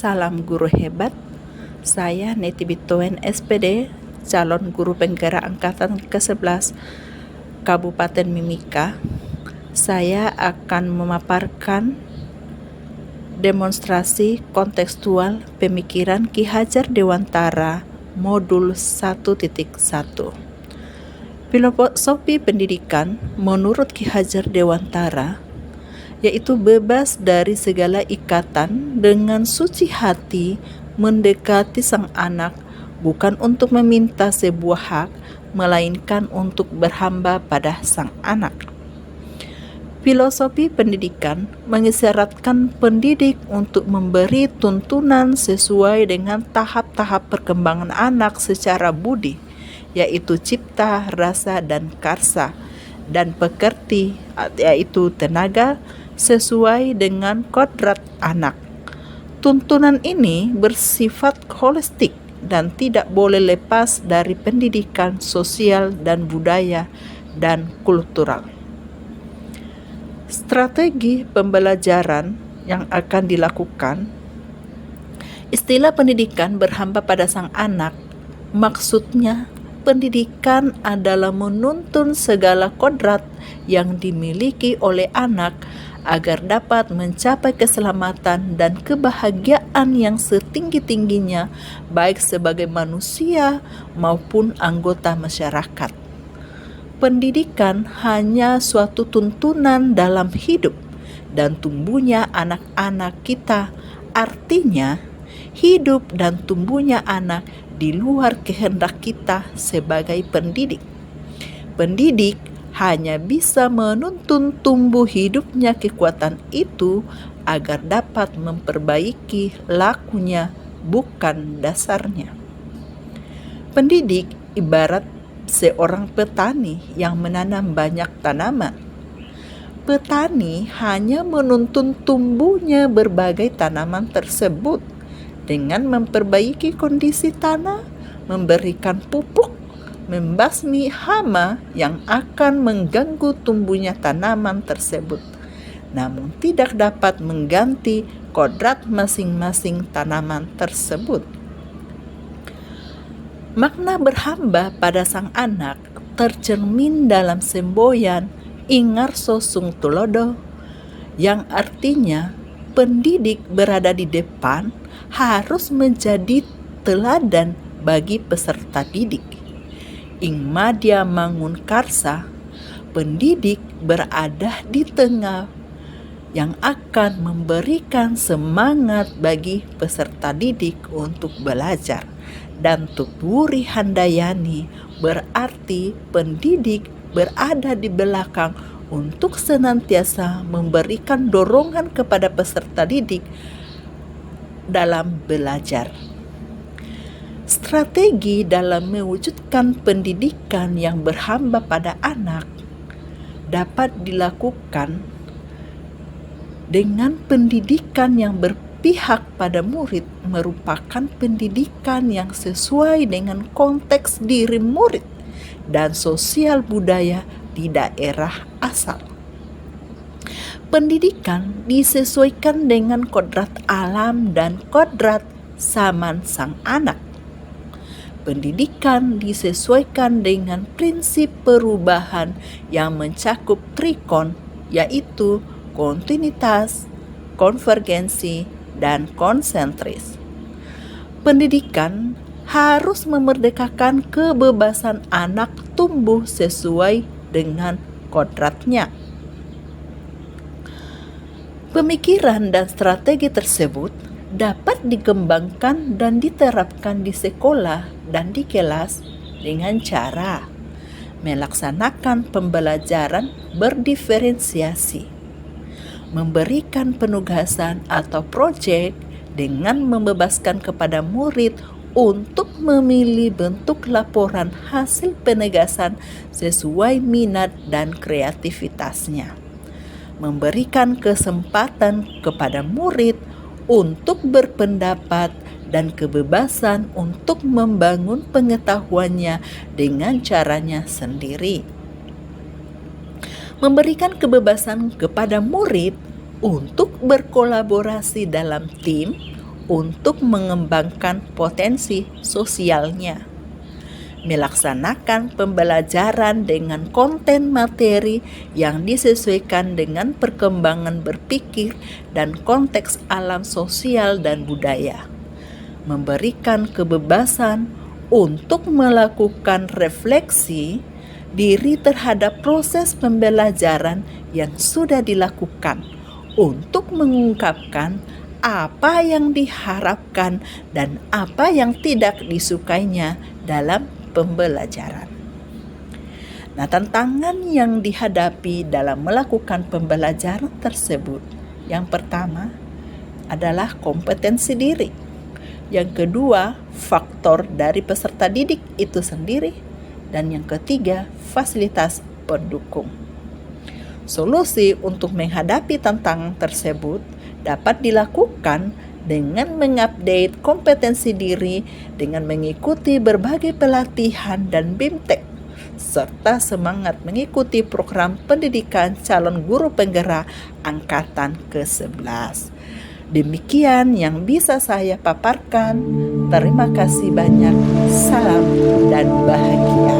Salam guru hebat, saya Neti Bitoen SPD, calon guru penggerak angkatan ke-11 Kabupaten Mimika. Saya akan memaparkan demonstrasi kontekstual pemikiran Ki Hajar Dewantara modul 1.1. Filosofi pendidikan menurut Ki Hajar Dewantara yaitu bebas dari segala ikatan dengan suci hati mendekati sang anak, bukan untuk meminta sebuah hak, melainkan untuk berhamba pada sang anak. Filosofi pendidikan mengisyaratkan pendidik untuk memberi tuntunan sesuai dengan tahap-tahap perkembangan anak secara budi, yaitu cipta, rasa, dan karsa, dan pekerti, yaitu tenaga, sesuai dengan kodrat anak. Tuntunan ini bersifat holistik dan tidak boleh lepas dari pendidikan sosial dan budaya dan kultural. Strategi pembelajaran yang akan dilakukan. Istilah pendidikan berhamba pada sang anak, maksudnya pendidikan adalah menuntun segala kodrat yang dimiliki oleh anak agar dapat mencapai keselamatan dan kebahagiaan yang setinggi-tingginya baik sebagai manusia maupun anggota masyarakat. Pendidikan hanya suatu tuntunan dalam hidup dan tumbuhnya anak-anak kita, artinya hidup dan tumbuhnya anak di luar kehendak kita sebagai pendidik. Pendidik hanya bisa menuntun tumbuh hidupnya kekuatan itu agar dapat memperbaiki lakunya, bukan dasarnya. Pendidik ibarat seorang petani yang menanam banyak tanaman. Petani hanya menuntun tumbuhnya berbagai tanaman tersebut dengan memperbaiki kondisi tanah, memberikan pupuk, membasmi hama yang akan mengganggu tumbuhnya tanaman tersebut, namun tidak dapat mengganti kodrat masing-masing tanaman tersebut. Makna berhamba pada sang anak tercermin dalam semboyan Ingarso Sung Tulodo, yang artinya pendidik berada di depan harus menjadi teladan bagi peserta didik. Ing madya mangun karsa, pendidik berada di tengah yang akan memberikan semangat bagi peserta didik untuk belajar. Dan tuturi handayani berarti pendidik berada di belakang untuk senantiasa memberikan dorongan kepada peserta didik dalam belajar. Strategi dalam mewujudkan pendidikan yang berhamba pada anak dapat dilakukan dengan pendidikan yang berpihak pada murid, merupakan pendidikan yang sesuai dengan konteks diri murid dan sosial budaya di daerah asal. Pendidikan disesuaikan dengan kodrat alam dan kodrat zaman sang anak. Pendidikan disesuaikan dengan prinsip perubahan yang mencakup trikon, yaitu kontinuitas, konvergensi, dan konsentris. Pendidikan harus memerdekakan kebebasan anak tumbuh sesuai dengan kodratnya. Pemikiran dan strategi tersebut dapat dikembangkan dan diterapkan di sekolah dan di kelas dengan cara melaksanakan pembelajaran berdiferensiasi, memberikan penugasan atau proyek dengan membebaskan kepada murid untuk memilih bentuk laporan hasil penegasan sesuai minat dan kreativitasnya, memberikan kesempatan kepada murid untuk berpendapat dan kebebasan untuk membangun pengetahuannya dengan caranya sendiri. Memberikan kebebasan kepada murid untuk berkolaborasi dalam tim untuk mengembangkan potensi sosialnya. Melaksanakan pembelajaran dengan konten materi yang disesuaikan dengan perkembangan berpikir dan konteks alam sosial dan budaya. Memberikan kebebasan untuk melakukan refleksi diri terhadap proses pembelajaran yang sudah dilakukan untuk mengungkapkan apa yang diharapkan dan apa yang tidak disukainya dalam pembelajaran. Nah, tantangan yang dihadapi dalam melakukan pembelajaran tersebut, yang pertama adalah kompetensi diri. Yang kedua, faktor dari peserta didik itu sendiri. Dan yang ketiga, fasilitas pendukung. Solusi untuk menghadapi tantangan tersebut dapat dilakukan dengan mengupdate kompetensi diri dengan mengikuti berbagai pelatihan dan BIMTEK, serta semangat mengikuti program pendidikan calon guru penggerak angkatan ke-11. Demikian yang bisa saya paparkan. Terima kasih banyak. Salam dan bahagia.